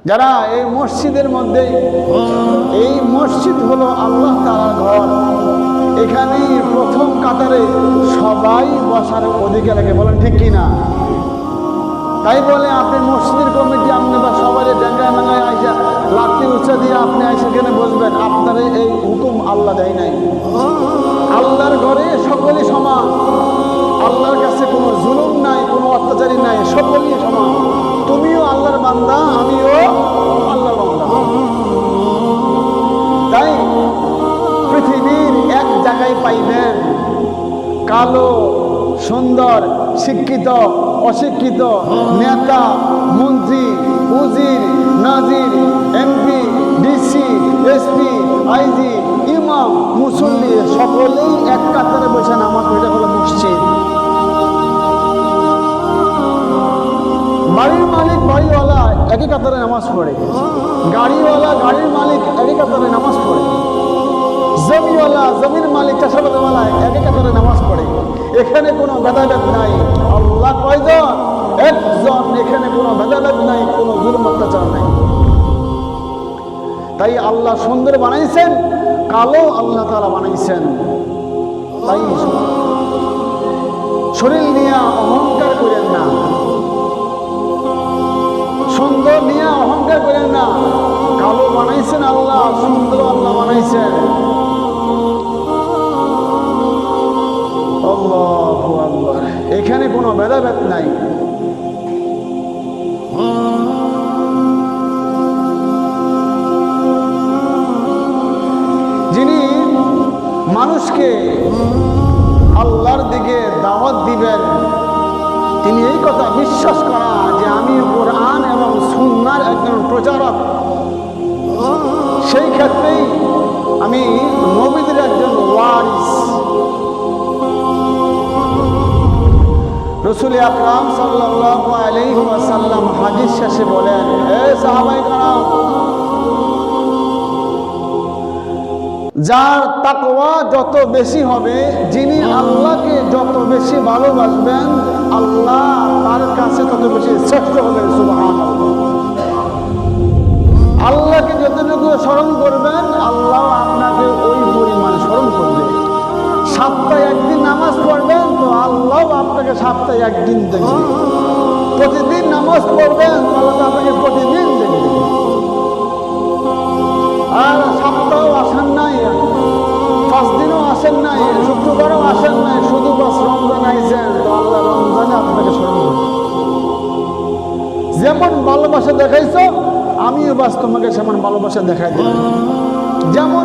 যারা এই মসজিদের মধ্যে, এই মসজিদ হলো আল্লাহ তাআলার ঘর, এখানে প্রথম কাতারে সবাই বসার অধিকার রাখে, বলেন ঠিক কিনা? তাই বলে আপনি মসজিদের কমিটি আপনি বা সবাই ডেঙ্গায় মেঙ্গায় আইসা লাঠি উৎসাহ দিয়ে আপনি আইসা এখানে বসবেন, আপনার এই হুকুম আল্লাহ দেয় নাই। আল্লাহর ঘরে সকলেই সমান, আল্লাহর কাছে কোনো জুলুম নাই, কোনো অত্যাচারী নাই, সকলেই সমান। তুমিও আল্লাহর বান্দা, আমিও আল্লাহর বান্দা। তাই পৃথিবীর এক জায়গায় পাইবেন কালো, সুন্দর, শিক্ষিত, অশিক্ষিত, নেতা, মন্ত্রী, উজির, নাজির, এমপি, ডিসি, এসপি, আইজি, ইমাম, মুসল্লি সকলেই এক কাতারে বসে নামাজ পড়ে, হলো মসজিদ। বাড়ির মালিক বাড়িওয়ালা একই কাতারে নামাজ পড়ে, গাড়িওয়ালা গাড়ির মালিক একই কাতারে নামাজ পড়ে, জমিওয়ালা জমির মালিক চাষাবাদওয়ালা একই কাতারে নামাজ পড়ে। এখানে কোনো ভেদাভেদ নাই। আল্লাহ কয়জন? একজন। এখানে কোনো ভেদাভেদ নাই, কোনো জুলুম অত্যাচার নাই। তাই আল্লাহ সুন্দর বানাইছেন, কালো আল্লাহ তাআলা বানাইছেন। তাই শরীর নিয়ে অহংকার করেন না, সুন্দর নিয়ে অহংকার করেন না। কালো বানাইছেন আল্লাহ, সুন্দর আল্লাহ বানাইছেন। আল্লাহু আকবার। এখানে কোনো ভেদাভেদ নাই। যিনি মানুষকে আল্লাহর দিকে দাওয়াত দিবেন, তিনি এই কথা বিশ্বাস করা যে আমি কোরআন এবং সুন্নাহর একজন প্রচারক, সেই ক্ষেত্রেই আমি নবীদের একজন ওয়ারিস। রাসূল আকরাম সাল্লাল্লাহু আলাইহি ওয়াসাল্লাম হাদিস শেষে বলেন, হে সাহাবায়ে কেরাম, যার তাকওয়া যত বেশি হবে, যিনি আল্লাহকে যত বেশি ভালোবাসবেন, আল্লাহ তার কাছে তত বেশি শ্রেষ্ঠ হবে। সুবহানাল্লাহ। আল্লাহকে যতটুকু স্মরণ করবেন, আল্লাহ আপনাকে ওই পরিমাণ স্মরণ করবে। সপ্তাহে একদিন নামাজ পড়বেন তো আল্লাহ আপনাকে সপ্তাহে একদিন দেখবে। প্রতিদিন নামাজ পড়বেন, আল্লাহ আপনাকে প্রতিদিন দেখবে। আর সপ্তাহ আসেন নাই, 5 দিনও আসেন নাই, শুক্রবারও আসেন নাই, শুধু বাস রমজান আইছেন, তো আল্লাহ রমজানে আপনাকে স্মরণ করবে। যেমন ভালোবাসা দেখাইছো, আমিও বাস তোমাকে সেমন ভালোবাসা দেখাই দিলাম। যেমন